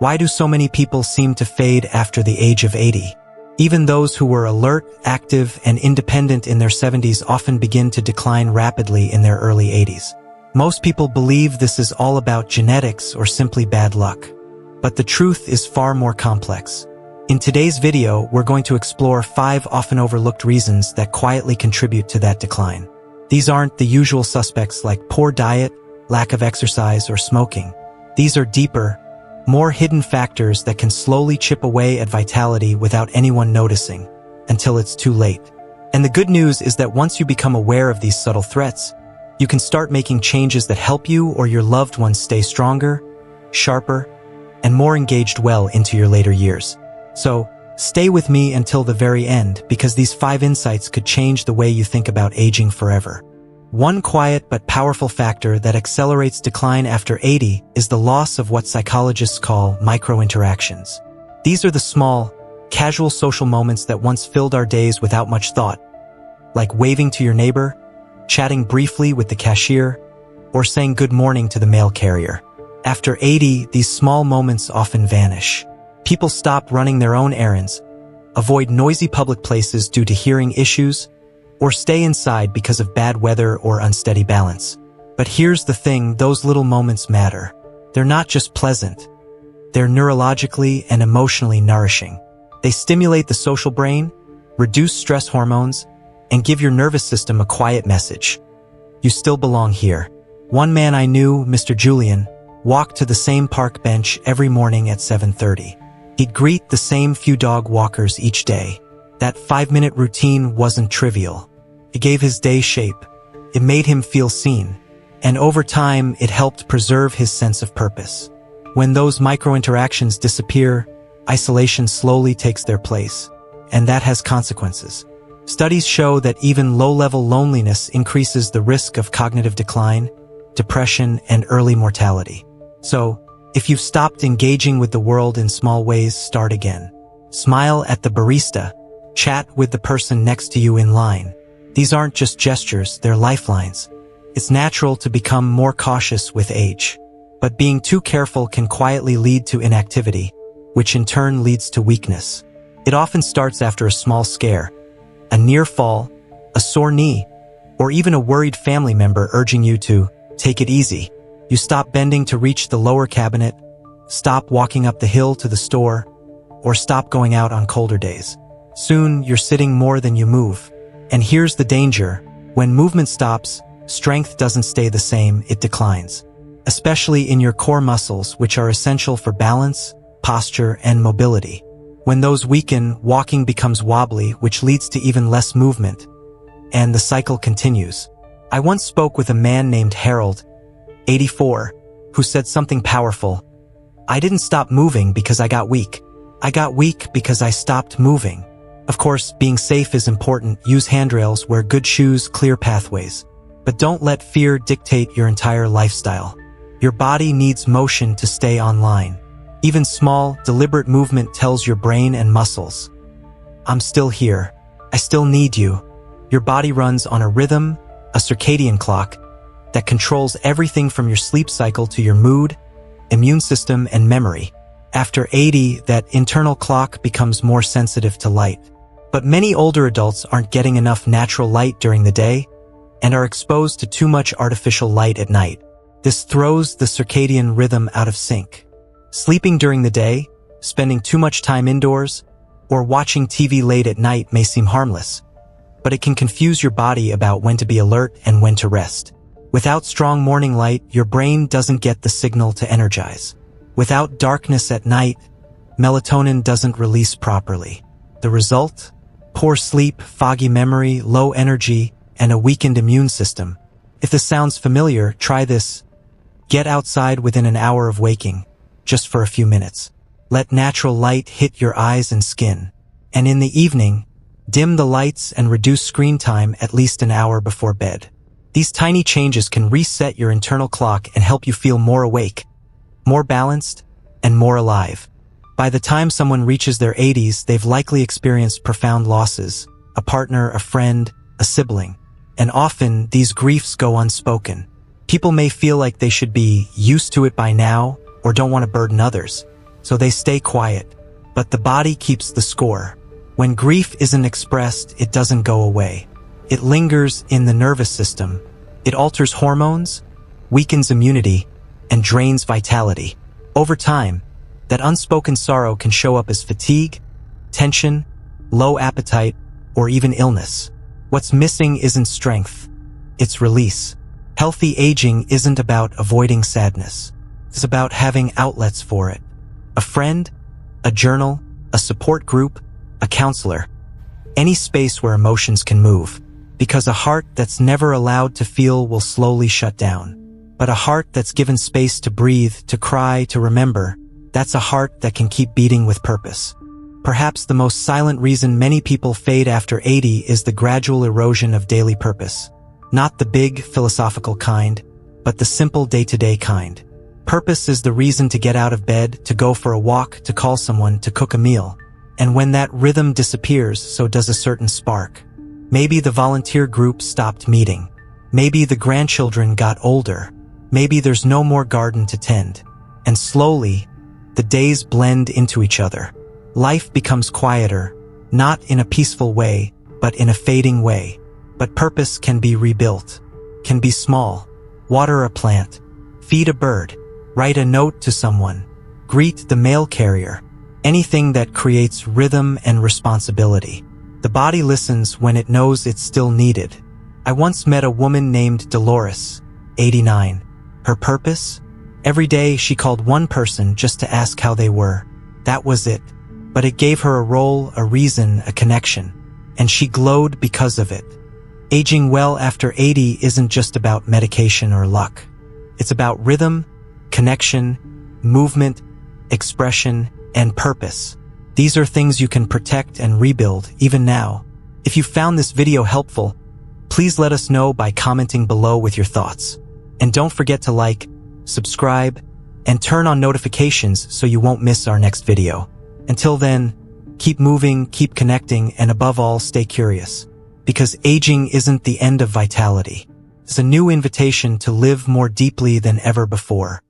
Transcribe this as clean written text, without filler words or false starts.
Why do so many people seem to fade after the age of 80? Even those who were alert, active, and independent in their 70s often begin to decline rapidly in their early 80s. Most people believe this is all about genetics or simply bad luck. But the truth is far more complex. In today's video, we're going to explore 5 often overlooked reasons that quietly contribute to that decline. These aren't the usual suspects like poor diet, lack of exercise, or smoking. These are deeper, more hidden factors that can slowly chip away at vitality without anyone noticing, until it's too late. And the good news is that once you become aware of these subtle threats, you can start making changes that help you or your loved ones stay stronger, sharper, and more engaged well into your later years. So, stay with me until the very end, because these 5 insights could change the way you think about aging forever. One quiet but powerful factor that accelerates decline after 80 is the loss of what psychologists call micro-interactions. These are the small, casual social moments that once filled our days without much thought, like waving to your neighbor, chatting briefly with the cashier, or saying good morning to the mail carrier. After 80, these small moments often vanish. People stop running their own errands, avoid noisy public places due to hearing issues, or stay inside because of bad weather or unsteady balance. But here's the thing, those little moments matter. They're not just pleasant. They're neurologically and emotionally nourishing. They stimulate the social brain, reduce stress hormones, and give your nervous system a quiet message. You still belong here. One man I knew, Mr. Julian, walked to the same park bench every morning at 7:30. He'd greet the same few dog walkers each day. That 5-minute routine wasn't trivial. It gave his day shape. It made him feel seen. And over time, it helped preserve his sense of purpose. When those micro-interactions disappear, isolation slowly takes their place. And that has consequences. Studies show that even low-level loneliness increases the risk of cognitive decline, depression, and early mortality. So, if you've stopped engaging with the world in small ways, start again. Smile at the barista. Chat with the person next to you in line. These aren't just gestures, they're lifelines. It's natural to become more cautious with age. But being too careful can quietly lead to inactivity, which in turn leads to weakness. It often starts after a small scare, a near fall, a sore knee, or even a worried family member urging you to take it easy. You stop bending to reach the lower cabinet, stop walking up the hill to the store, or stop going out on colder days. Soon, you're sitting more than you move. And here's the danger. When movement stops, strength doesn't stay the same, it declines. Especially in your core muscles, which are essential for balance, posture, and mobility. When those weaken, walking becomes wobbly, which leads to even less movement. And the cycle continues. I once spoke with a man named Harold, 84, who said something powerful. I didn't stop moving because I got weak. I got weak because I stopped moving. Of course, being safe is important. Use handrails, wear good shoes, clear pathways. But don't let fear dictate your entire lifestyle. Your body needs motion to stay online. Even small, deliberate movement tells your brain and muscles, I'm still here. I still need you. Your body runs on a rhythm, a circadian clock, that controls everything from your sleep cycle to your mood, immune system, and memory. After 80, that internal clock becomes more sensitive to light. But many older adults aren't getting enough natural light during the day and are exposed to too much artificial light at night. This throws the circadian rhythm out of sync. Sleeping during the day, spending too much time indoors, or watching TV late at night may seem harmless, but it can confuse your body about when to be alert and when to rest. Without strong morning light, your brain doesn't get the signal to energize. Without darkness at night, melatonin doesn't release properly. The result? Poor sleep, foggy memory, low energy, and a weakened immune system. If this sounds familiar, try this. Get outside within an hour of waking, just for a few minutes. Let natural light hit your eyes and skin. And in the evening, dim the lights and reduce screen time at least an hour before bed. These tiny changes can reset your internal clock and help you feel more awake, more balanced, and more alive. By the time someone reaches their 80s, they've likely experienced profound losses, a partner, a friend, a sibling. And often, these griefs go unspoken. People may feel like they should be used to it by now or don't want to burden others. so they stay quiet. But the body keeps the score. When grief isn't expressed, it doesn't go away. It lingers in the nervous system. It alters hormones, weakens immunity, and drains vitality. Over time, that unspoken sorrow can show up as fatigue, tension, low appetite, or even illness. What's missing isn't strength, it's release. Healthy aging isn't about avoiding sadness. It's about having outlets for it. A friend, a journal, a support group, a counselor. Any space where emotions can move. Because a heart that's never allowed to feel will slowly shut down. But a heart that's given space to breathe, to cry, to remember, that's a heart that can keep beating with purpose. Perhaps the most silent reason many people fade after 80 is the gradual erosion of daily purpose. Not the big, philosophical kind, but the simple day-to-day kind. Purpose is the reason to get out of bed, to go for a walk, to call someone, to cook a meal. And when that rhythm disappears, so does a certain spark. Maybe the volunteer group stopped meeting. Maybe the grandchildren got older. Maybe there's no more garden to tend. And slowly, the days blend into each other. Life becomes quieter, not in a peaceful way, but in a fading way. But purpose can be rebuilt, can be small. Water a plant, feed a bird, write a note to someone, greet the mail carrier. Anything that creates rhythm and responsibility. The body listens when it knows it's still needed. I once met a woman named Dolores, 89. Her purpose? Every day she called one person just to ask how they were. That was it. But it gave her a role, a reason, a connection. And she glowed because of it. Aging well after 80 isn't just about medication or luck. It's about rhythm, connection, movement, expression, and purpose. These are things you can protect and rebuild even now. If you found this video helpful, please let us know by commenting below with your thoughts. And don't forget to like, subscribe, and turn on notifications so you won't miss our next video. Until then, keep moving, keep connecting, and above all, stay curious. Because aging isn't the end of vitality. It's a new invitation to live more deeply than ever before.